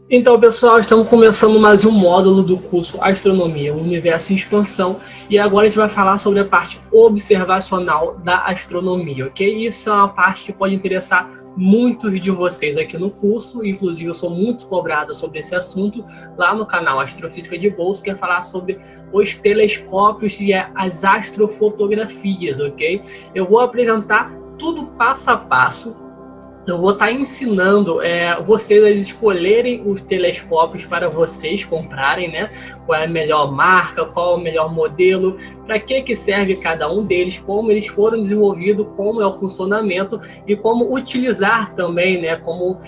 Então, pessoal, estamos começando mais um módulo do curso Astronomia, o Universo em Expansão, e agora a gente vai falar sobre a parte observacional da astronomia, ok? Isso é uma parte que pode interessar muitos de vocês aqui no curso, inclusive eu sou muito cobrado sobre esse assunto lá no canal Astrofísica de Bolsa, que é falar sobre os telescópios e as astrofotografias, ok? Eu vou apresentar tudo passo a passo. Eu vou estar ensinando vocês a escolherem os telescópios para vocês comprarem, né? Qual é a melhor marca, qual é o melhor modelo, para que serve cada um deles, como eles foram desenvolvidos, como é o funcionamento e como utilizar também, né? Como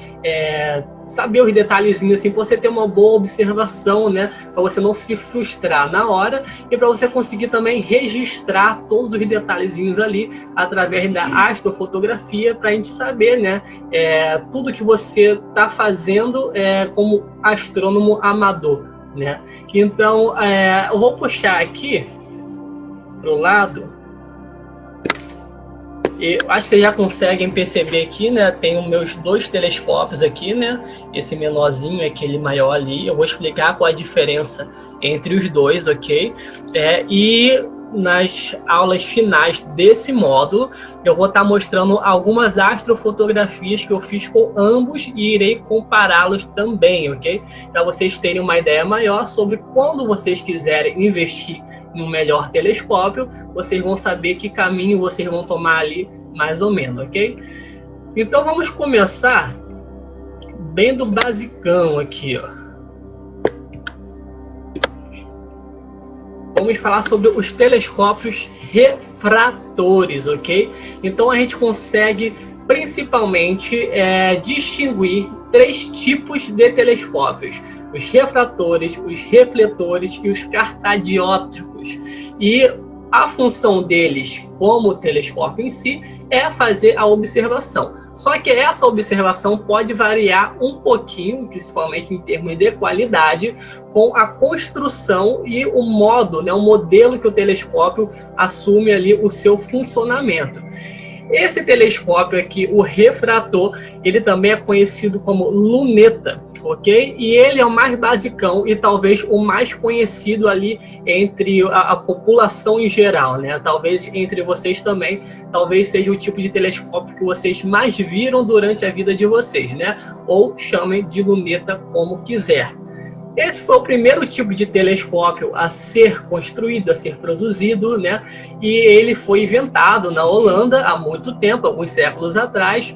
saber os detalhezinhos assim, para você ter uma boa observação, né? Para você não se frustrar na hora e para você conseguir também registrar todos os detalhezinhos ali através da astrofotografia, para a gente saber, né? Tudo que você está fazendo como astrônomo amador, né? Então, eu vou puxar aqui para o lado. Eu acho que vocês já conseguem perceber aqui, né? Tem os meus dois telescópios aqui, né? Esse menorzinho e aquele maior ali. Eu vou explicar qual a diferença entre os dois, ok? E nas aulas finais desse módulo, eu vou estar mostrando algumas astrofotografias que eu fiz com ambos e irei compará-los também, ok? Para vocês terem uma ideia maior sobre quando vocês quiserem investir em um melhor telescópio, vocês vão saber que caminho vocês vão tomar ali, mais ou menos, ok? Então vamos começar bem do basicão aqui, ó. Vamos falar sobre os telescópios refratores, ok? Então a gente consegue principalmente distinguir três tipos de telescópios: os refratores, os refletores e os cartadióptricos. E a função deles, como telescópio em si, é fazer a observação. Só que essa observação pode variar um pouquinho, principalmente em termos de qualidade, com a construção e o modo, né, o modelo que o telescópio assume ali o seu funcionamento. Esse telescópio aqui, o refrator, ele também é conhecido como luneta, ok? E ele é o mais basicão e talvez o mais conhecido ali entre a população em geral, né? Talvez entre vocês também, talvez seja o tipo de telescópio que vocês mais viram durante a vida de vocês, né? Ou chamem de luneta como quiser. Esse foi o primeiro tipo de telescópio a ser construído, a ser produzido, né? E ele foi inventado na Holanda há muito tempo, alguns séculos atrás,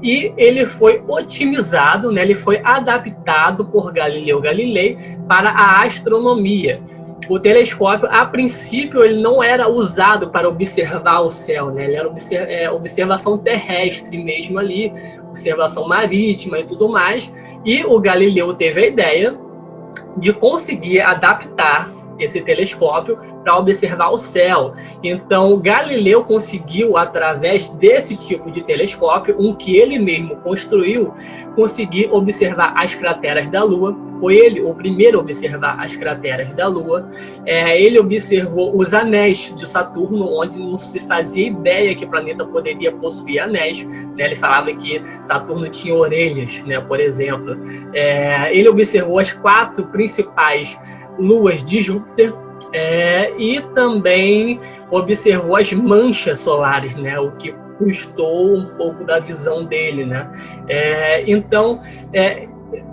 e ele foi otimizado, né? Ele foi adaptado por Galileu Galilei para a astronomia. O telescópio, a princípio, ele não era usado para observar o céu, né? Ele era observação terrestre mesmo ali, observação marítima e tudo mais. E o Galileu teve a ideia de conseguir adaptar esse telescópio para observar o céu. Então, Galileu conseguiu, através desse tipo de telescópio, um que ele mesmo construiu, conseguir observar as crateras da Lua. Foi ele o primeiro a observar as crateras da Lua. Ele observou os anéis de Saturno, onde não se fazia ideia que o planeta poderia possuir anéis, né? Ele falava que Saturno tinha orelhas, né, por exemplo. Ele observou as 4 principais luas de Júpiter, e também observou as manchas solares, né, o que custou um pouco da visão dele, né? Então,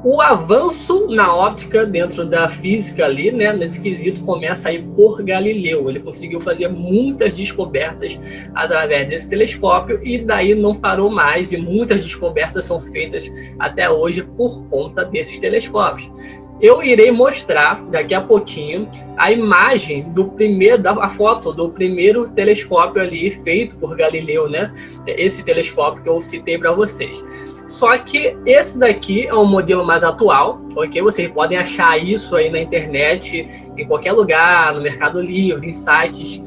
o avanço na óptica dentro da física ali, né, nesse quesito, começa aí por Galileu. Ele conseguiu fazer muitas descobertas através desse telescópio e daí não parou mais, e muitas descobertas são feitas até hoje por conta desses telescópios. Eu irei mostrar daqui a pouquinho a imagem a foto do primeiro telescópio ali feito por Galileu, né? Esse telescópio que eu citei para vocês. Só que esse daqui é um modelo mais atual, ok? Vocês podem achar isso aí na internet, em qualquer lugar, no Mercado Livre, em sites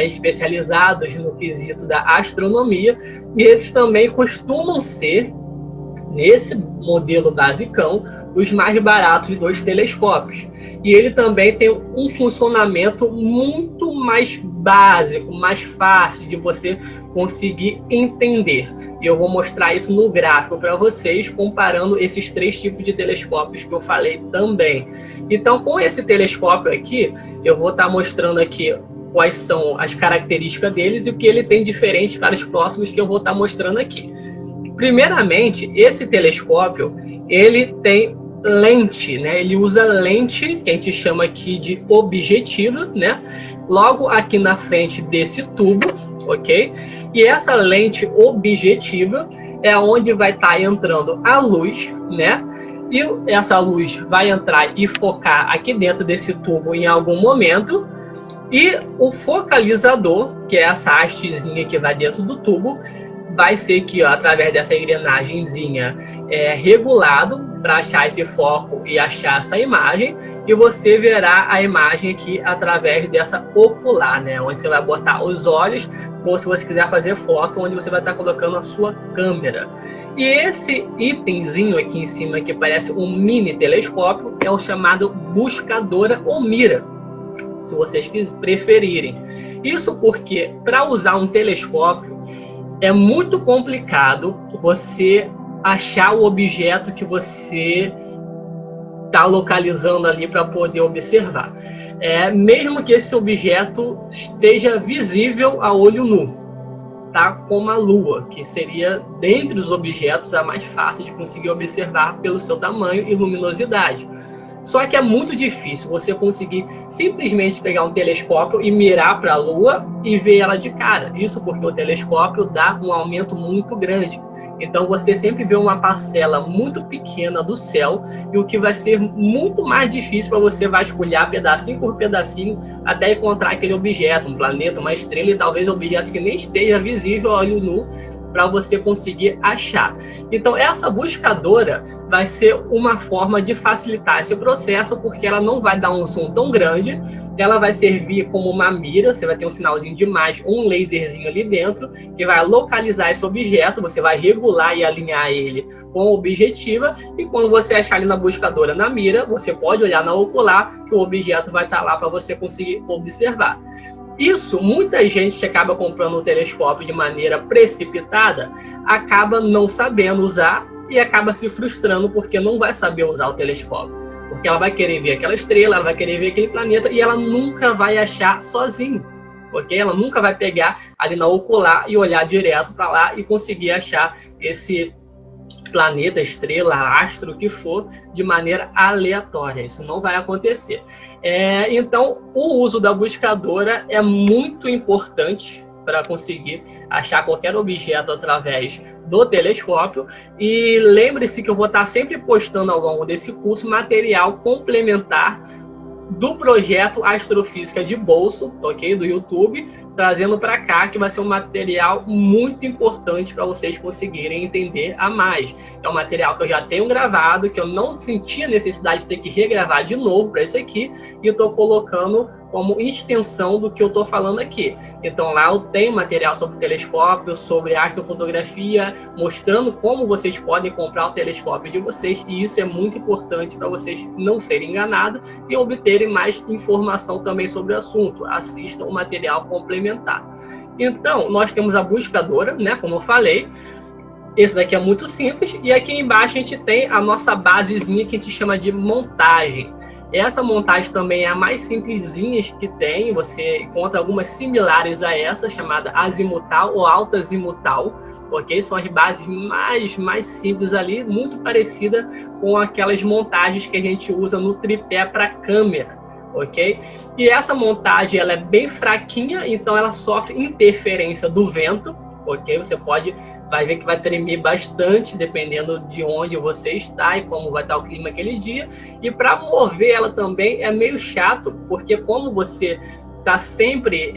especializados no quesito da astronomia. E esses também costumam ser, nesse modelo basicão, os mais baratos dos telescópios. E ele também tem um funcionamento muito mais básico, mais fácil de você conseguir entender. E eu vou mostrar isso no gráfico para vocês, comparando esses 3 tipos de telescópios que eu falei também. Então, com esse telescópio aqui, eu vou estar mostrando aqui quais são as características deles e o que ele tem diferente para os próximos que eu vou estar mostrando aqui. Primeiramente, esse telescópio, ele tem lente, né? Ele usa lente, que a gente chama aqui de objetiva, né? Logo aqui na frente desse tubo, ok? E essa lente objetiva é onde vai estar entrando a luz, né? E essa luz vai entrar e focar aqui dentro desse tubo em algum momento. E o focalizador, que é essa hastezinha que vai dentro do tubo, vai ser que, ó, através dessa engrenagemzinha, regulado para achar esse foco e achar essa imagem, e você verá a imagem aqui através dessa ocular, né, onde você vai botar os olhos, ou se você quiser fazer foto, onde você vai estar colocando a sua câmera. E esse itemzinho aqui em cima, que parece um mini telescópio, é o chamado buscadora ou mira, se vocês preferirem. Isso porque, para usar um telescópio, é muito complicado você achar o objeto que você está localizando ali para poder observar. Mesmo que esse objeto esteja visível a olho nu, tá? Como a Lua, que seria, dentre os objetos, a mais fácil de conseguir observar pelo seu tamanho e luminosidade. Só que é muito difícil você conseguir simplesmente pegar um telescópio e mirar para a Lua e ver ela de cara. Isso porque o telescópio dá um aumento muito grande. Então você sempre vê uma parcela muito pequena do céu, e o que vai ser muito mais difícil para você vasculhar pedacinho por pedacinho até encontrar aquele objeto, um planeta, uma estrela, e talvez objetos que nem esteja visível a olho nu, para você conseguir achar. Então essa buscadora vai ser uma forma de facilitar esse processo, porque ela não vai dar um zoom tão grande, ela vai servir como uma mira, você vai ter um sinalzinho de imagem, um laserzinho ali dentro, que vai localizar esse objeto, você vai regular e alinhar ele com a objetiva, e quando você achar ali na buscadora, na mira, você pode olhar na ocular, que o objeto vai estar lá para você conseguir observar. Isso, muita gente que acaba comprando um telescópio de maneira precipitada, acaba não sabendo usar e acaba se frustrando porque não vai saber usar o telescópio. Porque ela vai querer ver aquela estrela, ela vai querer ver aquele planeta, e ela nunca vai achar sozinho. Porque ela nunca vai pegar ali na ocular e olhar direto para lá e conseguir achar esse planeta, estrela, astro, o que for, de maneira aleatória. Isso não vai acontecer. Então, o uso da buscadora é muito importante para conseguir achar qualquer objeto através do telescópio. E lembre-se que eu vou estar sempre postando ao longo desse curso material complementar do projeto Astrofísica de Bolso, ok? Do YouTube, trazendo para cá, que vai ser um material muito importante para vocês conseguirem entender a mais. É um material que eu já tenho gravado, que eu não sentia necessidade de ter que regravar de novo para esse aqui, e eu estou colocando como extensão do que eu estou falando aqui. Então lá eu tenho material sobre telescópio, sobre astrofotografia, mostrando como vocês podem comprar o telescópio de vocês, e isso é muito importante para vocês não serem enganados e obterem mais informação também sobre o assunto. Assistam o material complementar. Então, nós temos a buscadora, né, como eu falei. Esse daqui é muito simples, e aqui embaixo a gente tem a nossa basezinha que a gente chama de montagem. Essa montagem também é a mais simplesinha que tem, você encontra algumas similares a essa, chamada azimutal ou alta azimutal, ok? São as bases mais simples ali, muito parecida com aquelas montagens que a gente usa no tripé para câmera, ok? E essa montagem ela é bem fraquinha, então ela sofre interferência do vento, ok? Você vai ver que vai tremer bastante, dependendo de onde você está e como vai estar o clima aquele dia. E para mover ela também é meio chato, porque como você está sempre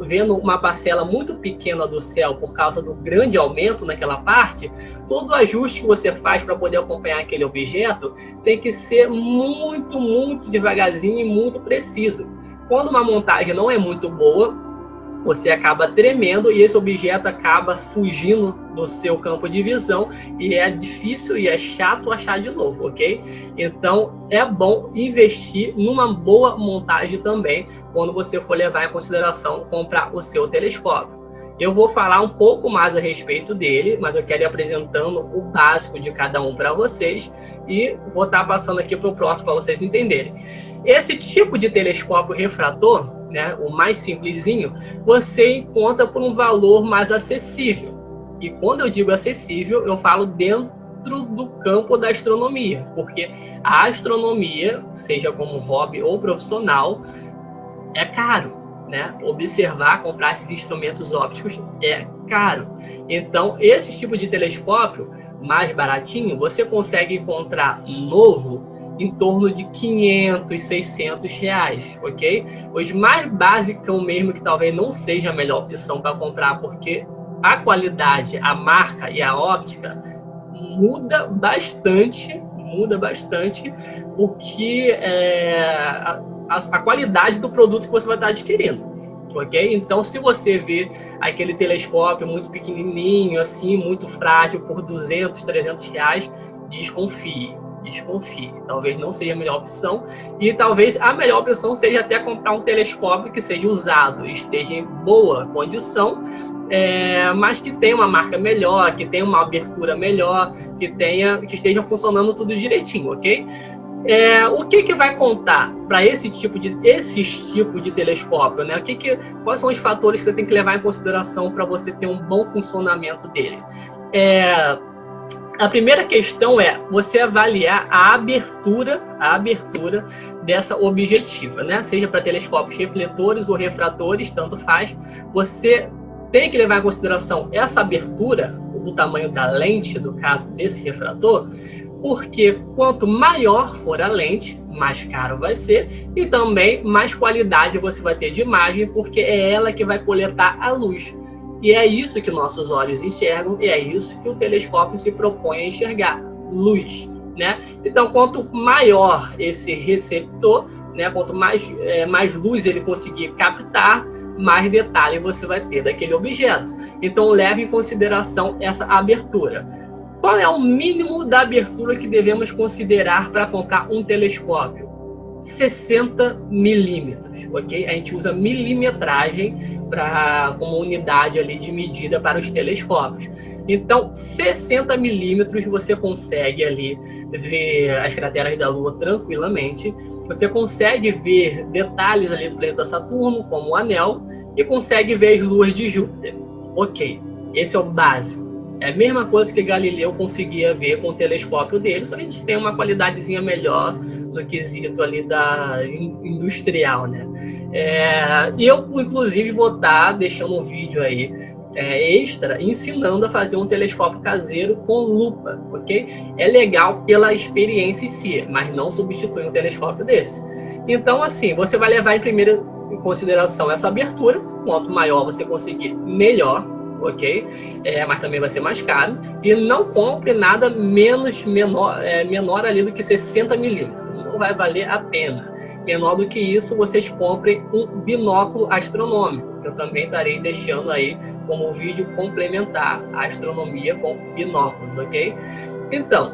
vendo uma parcela muito pequena do céu por causa do grande aumento naquela parte, todo ajuste que você faz para poder acompanhar aquele objeto tem que ser muito devagarzinho e muito preciso. Quando uma montagem não é muito boa, você acaba tremendo e esse objeto acaba fugindo do seu campo de visão e é difícil e é chato achar de novo, ok? Então é bom investir numa boa montagem também quando você for levar em consideração comprar o seu telescópio. Eu vou falar um pouco mais a respeito dele, mas eu quero ir apresentando o básico de cada um para vocês e vou estar passando aqui para o próximo para vocês entenderem. Esse tipo de telescópio refrator, né, o mais simplesinho, você encontra por um valor mais acessível. E quando eu digo acessível, eu falo dentro do campo da astronomia, porque a astronomia, seja como hobby ou profissional, é caro, né? Observar, comprar esses instrumentos ópticos é caro. Então, esse tipo de telescópio mais baratinho, você consegue encontrar novo em torno de 500, 600 reais, ok? Os mais básicos mesmo, que talvez não seja a melhor opção para comprar, porque a qualidade, a marca e a óptica muda bastante o que a qualidade do produto que você vai estar adquirindo, ok? Então, se você vê aquele telescópio muito pequenininho, assim, muito frágil, por 200, 300 reais, desconfie. Talvez não seja a melhor opção e talvez a melhor opção seja até comprar um telescópio que seja usado, esteja em boa condição, mas que tenha uma marca melhor, que tenha uma abertura melhor, que esteja funcionando tudo direitinho, ok? O que vai contar para esses tipos de telescópio, né? Quais são os fatores que você tem que levar em consideração para você ter um bom funcionamento dele? A primeira questão é você avaliar a abertura dessa objetiva, né? Seja para telescópios refletores ou refratores, tanto faz. Você tem que levar em consideração essa abertura, o tamanho da lente, do caso desse refrator, porque quanto maior for a lente, mais caro vai ser e também mais qualidade você vai ter de imagem, porque é ela que vai coletar a luz. E é isso que nossos olhos enxergam e é isso que o telescópio se propõe a enxergar, luz, né? Então, quanto maior esse receptor, né, quanto mais luz ele conseguir captar, mais detalhe você vai ter daquele objeto. Então, leve em consideração essa abertura. Qual é o mínimo da abertura que devemos considerar para comprar um telescópio? 60 milímetros, ok? A gente usa milimetragem como unidade ali de medida para os telescópios. Então, 60 milímetros você consegue ali ver as crateras da Lua tranquilamente. Você consegue ver detalhes ali do planeta Saturno, como o anel, e consegue ver as luas de Júpiter. Ok, esse é o básico. É a mesma coisa que Galileu conseguia ver com o telescópio dele, só que a gente tem uma qualidadezinha melhor no quesito ali da industrial, né? E eu, inclusive, vou estar deixando um vídeo aí extra ensinando a fazer um telescópio caseiro com lupa, ok? É legal pela experiência em si, mas não substitui um telescópio desse. Então, assim, você vai levar em consideração essa abertura. Quanto maior você conseguir, melhor, ok? Mas também vai ser mais caro. E não compre nada menor ali do que 60 milímetros. Não vai valer a pena. Menor do que isso, vocês comprem um binóculo astronômico. Eu também estarei deixando aí como vídeo complementar a astronomia com binóculos, ok? Então,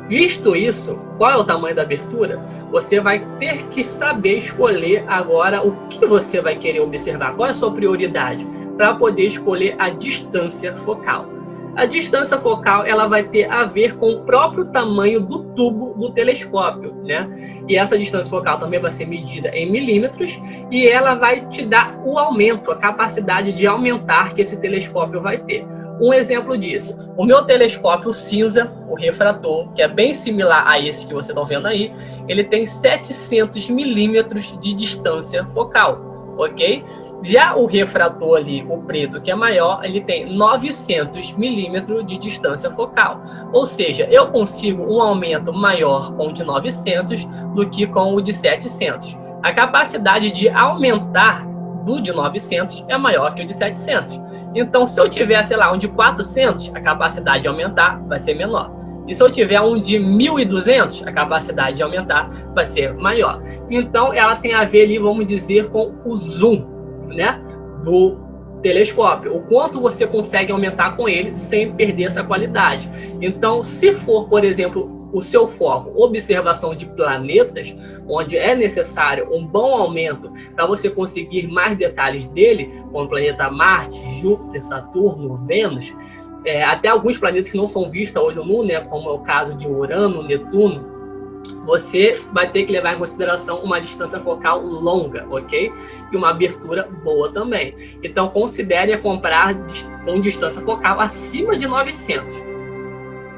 visto isso, qual é o tamanho da abertura? Você vai ter que saber escolher agora o que você vai querer observar. Qual é a sua prioridade? Para poder escolher a distância focal. A distância focal ela vai ter a ver com o próprio tamanho do tubo do telescópio, né? E essa distância focal também vai ser medida em milímetros e ela vai te dar o aumento, a capacidade de aumentar que esse telescópio vai ter. Um exemplo disso, o meu telescópio cinza, o refrator, que é bem similar a esse que vocês estão vendo aí, ele tem 700 milímetros de distância focal, ok? Já o refrator ali, o preto, que é maior, ele tem 900 milímetros de distância focal. Ou seja, eu consigo um aumento maior com o de 900 do que com o de 700. A capacidade de aumentar do de 900 é maior que o de 700. Então, se eu tiver, sei lá, um de 400, a capacidade de aumentar vai ser menor. E se eu tiver um de 1.200, a capacidade de aumentar vai ser maior. Então, ela tem a ver ali, vamos dizer, com o zoom, né? do telescópio, o quanto você consegue aumentar com ele sem perder essa qualidade. Então, se for, por exemplo, o seu foco, observação de planetas, onde é necessário um bom aumento para você conseguir mais detalhes dele, como o planeta Marte, Júpiter, Saturno, Vênus, até alguns planetas que não são vistos hoje no mundo, né, como é o caso de Urano, Netuno, você vai ter que levar em consideração uma distância focal longa, ok? E uma abertura boa também. Então, considere comprar com distância focal acima de 900.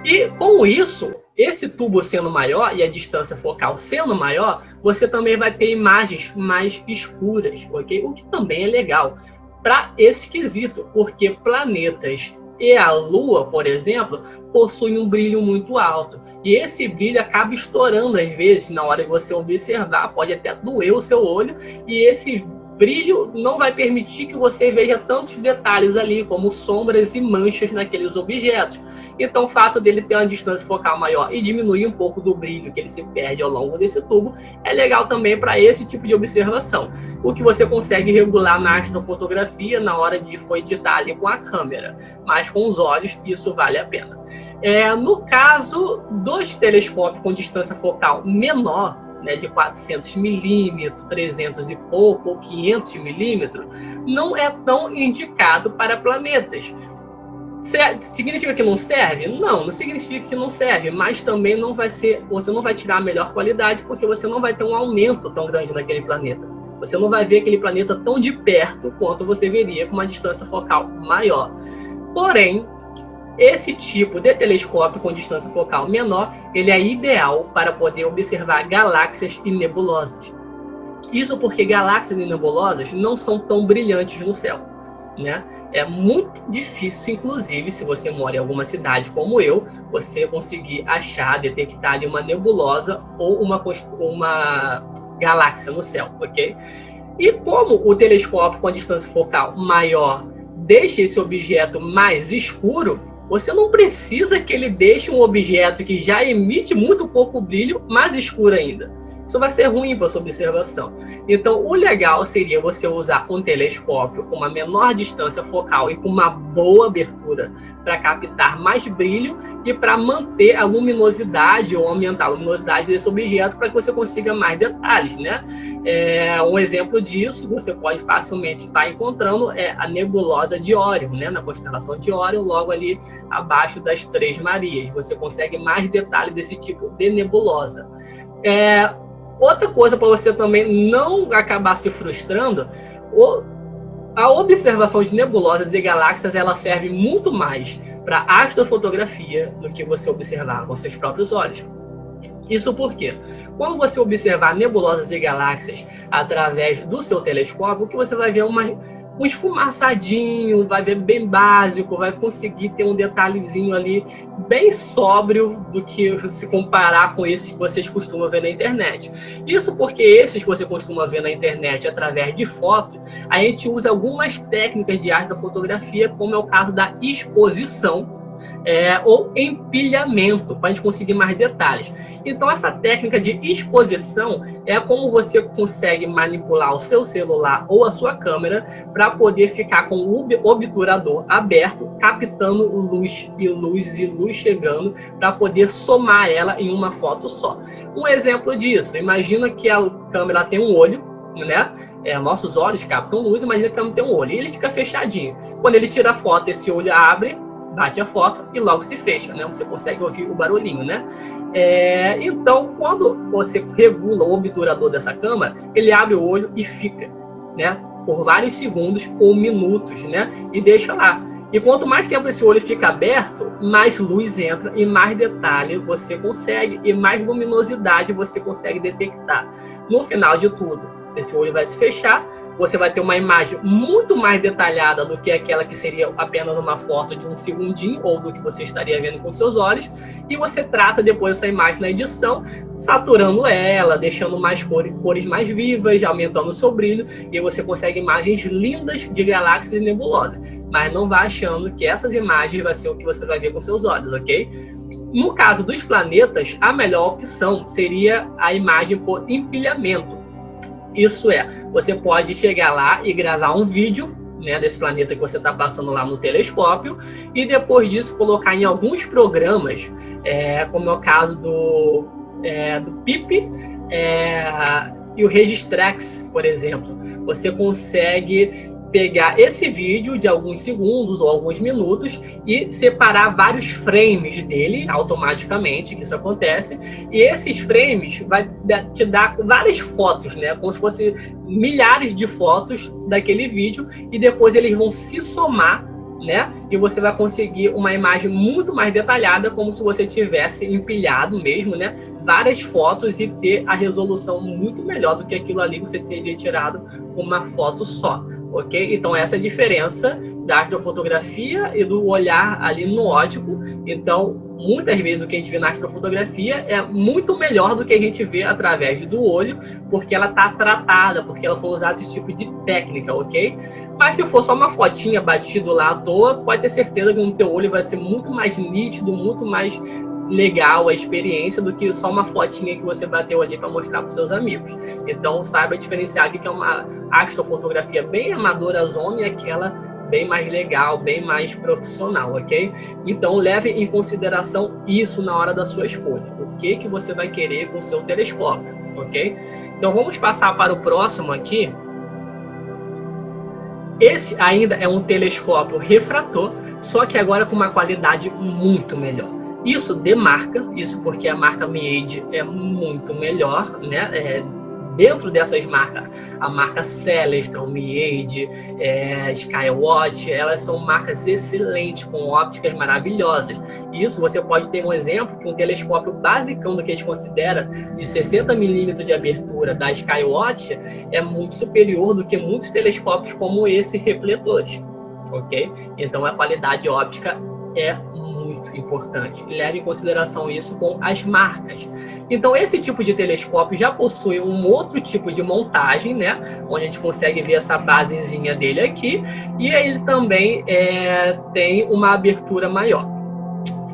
E com isso, esse tubo sendo maior e a distância focal sendo maior, você também vai ter imagens mais escuras, ok? O que também é legal para esse quesito, porque planetas e a Lua, por exemplo, possui um brilho muito alto. E esse brilho acaba estourando, às vezes, na hora que você observar, pode até doer o seu olho, e esse brilho não vai permitir que você veja tantos detalhes ali, como sombras e manchas naqueles objetos. Então, o fato dele ter uma distância focal maior e diminuir um pouco do brilho que ele se perde ao longo desse tubo é legal também para esse tipo de observação. O que você consegue regular na astrofotografia na hora de editar ali com a câmera, mas com os olhos isso vale a pena. No caso dos telescópios com distância focal menor, né, de 400 milímetros, 300 e pouco, ou 500 milímetros, não é tão indicado para planetas. Significa que não serve? Não, não significa que não serve, mas também não vai ser, você não vai tirar a melhor qualidade, porque você não vai ter um aumento tão grande naquele planeta. Você não vai ver aquele planeta tão de perto quanto você veria com uma distância focal maior. Porém, esse tipo de telescópio com distância focal menor, ele é ideal para poder observar galáxias e nebulosas. Isso porque galáxias e nebulosas não são tão brilhantes no céu, né? É muito difícil, inclusive, se você mora em alguma cidade como eu, você conseguir achar, detectar ali uma nebulosa ou uma galáxia no céu, ok? E como o telescópio com a distância focal maior deixa esse objeto mais escuro, você não precisa que ele deixe um objeto que já emite muito pouco brilho mais escuro ainda. Isso vai ser ruim para sua observação. Então, o legal seria você usar um telescópio com uma menor distância focal e com uma boa abertura para captar mais brilho e para manter a luminosidade ou aumentar a luminosidade desse objeto para que você consiga mais detalhes, né? Um exemplo disso você pode facilmente estar encontrando é a nebulosa de Órion, né? Na constelação de Órion, logo ali abaixo das Três Marias. Você consegue mais detalhes desse tipo de nebulosa. Outra coisa para você também não acabar se frustrando, a observação de nebulosas e galáxias ela serve muito mais para astrofotografia do que você observar com seus próprios olhos. Isso porque, quando você observar nebulosas e galáxias através do seu telescópio, o que você vai ver é um esfumaçadinho, vai ver bem básico, vai conseguir ter um detalhezinho ali bem sóbrio do que se comparar com esses que vocês costumam ver na internet. Isso porque esses que você costuma ver na internet através de fotos, a gente usa algumas técnicas de astrofotografia, como é o caso da exposição, ou empilhamento, para a gente conseguir mais detalhes. Então, essa técnica de exposição é como você consegue manipular o seu celular ou a sua câmera para poder ficar com o obturador aberto, captando luz e luz e luz chegando, para poder somar ela em uma foto só. Um exemplo disso, imagina que a câmera tem um olho, né? Nossos olhos captam luz, imagina que a câmera tem um olho, e ele fica fechadinho. Quando ele tira a foto, esse olho abre, bate a foto e logo se fecha, né? Você consegue ouvir o barulhinho, né? Então, quando você regula o obturador dessa câmera, ele abre o olho e fica, né? Por vários segundos ou minutos, né? E deixa lá. E quanto mais tempo esse olho fica aberto, mais luz entra e mais detalhe você consegue e mais luminosidade você consegue detectar. No final de tudo, esse olho vai se fechar, você vai ter uma imagem muito mais detalhada do que aquela que seria apenas uma foto de um segundinho ou do que você estaria vendo com seus olhos, e você trata depois essa imagem na edição, saturando ela, deixando mais cores mais vivas, aumentando o seu brilho, e você consegue imagens lindas de galáxias e nebulosas. Mas não vá achando que essas imagens vai ser o que você vai ver com seus olhos, ok? No caso dos planetas, a melhor opção seria a imagem por empilhamento. Isso você pode chegar lá e gravar um vídeo, né, desse planeta que você está passando lá no telescópio, e depois disso colocar em alguns programas, como é o caso do PIP e o Registrex, por exemplo. Você consegue pegar esse vídeo de alguns segundos ou alguns minutos e separar vários frames dele automaticamente, que isso acontece, e esses frames vai te dar várias fotos, né, como se fossem milhares de fotos daquele vídeo, e depois eles vão se somar, né, e você vai conseguir uma imagem muito mais detalhada, como se você tivesse empilhado mesmo, né, várias fotos, e ter a resolução muito melhor do que aquilo ali que você teria tirado com uma foto só. Ok? Então essa é a diferença da astrofotografia e do olhar ali no óptico. Então, muitas vezes o que a gente vê na astrofotografia é muito melhor do que a gente vê através do olho, porque ela está tratada, porque ela foi usada esse tipo de técnica, ok? Mas se for só uma fotinha batido lá à toa, pode ter certeza que no teu olho vai ser muito mais nítido, muito mais legal a experiência do que só uma fotinha que você bateu ali para mostrar para os seus amigos. Então saiba diferenciar aqui que é uma astrofotografia bem amadora zona e aquela bem mais legal, bem mais profissional, ok? Então leve em consideração isso na hora da sua escolha. O que você vai querer com o seu telescópio, ok? Então vamos passar para o próximo aqui. Esse ainda é um telescópio refrator, só que agora com uma qualidade muito melhor. Isso de marca, isso porque a marca Meade é muito melhor, né? Dentro dessas marcas, a marca Celestron, Meade, Skywatch, elas são marcas excelentes, com ópticas maravilhosas. Isso você pode ter um exemplo que um telescópio basicão do que a gente considera de 60 milímetros de abertura da Skywatch é muito superior do que muitos telescópios como esse refletores, ok? Então a qualidade óptica é muito importante. Leve em consideração isso com as marcas. Então, esse tipo de telescópio já possui um outro tipo de montagem, né? Onde a gente consegue ver essa basezinha dele aqui. E ele também tem uma abertura maior.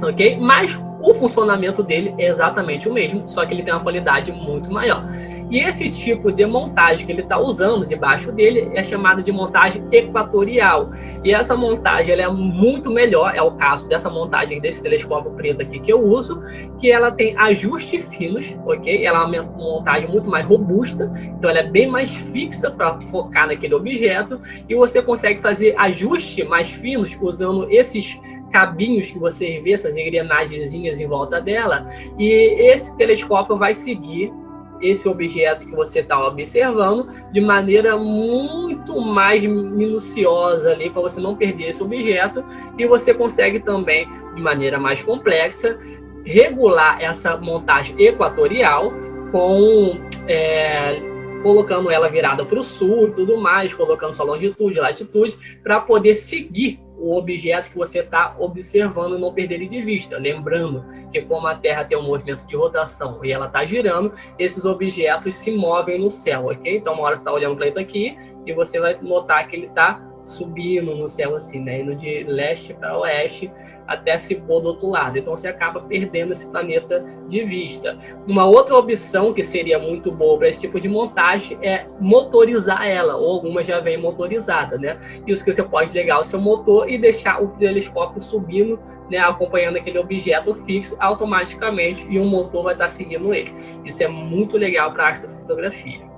Ok? Mas o funcionamento dele é exatamente o mesmo, só que ele tem uma qualidade muito maior. E esse tipo de montagem que ele está usando debaixo dele é chamada de montagem equatorial. E essa montagem ela é muito melhor, é o caso dessa montagem desse telescópio preto aqui que eu uso, que ela tem ajustes finos, ok? Ela é uma montagem muito mais robusta, então ela é bem mais fixa para focar naquele objeto, e você consegue fazer ajustes mais finos usando esses cabinhos que você vê, essas engrenagenzinhas em volta dela, e esse telescópio vai seguir esse objeto que você está observando de maneira muito mais minuciosa ali, para você não perder esse objeto, e você consegue também, de maneira mais complexa, regular essa montagem equatorial com colocando ela virada para o sul e tudo mais, colocando sua longitude, latitude, para poder seguir o objeto que você está observando e não perder ele de vista. Lembrando que como a Terra tem um movimento de rotação e ela está girando, esses objetos se movem no céu, ok? Então uma hora você está olhando para ele aqui e você vai notar que ele está subindo no céu assim, né? Indo de leste para oeste até se pôr do outro lado. Então você acaba perdendo esse planeta de vista. Uma outra opção que seria muito boa para esse tipo de montagem é motorizar ela, ou algumas já vem motorizada, né? Isso que você pode ligar o seu motor e deixar o telescópio subindo, né? Acompanhando aquele objeto fixo automaticamente, e o motor vai estar seguindo ele. Isso é muito legal para astrofotografia.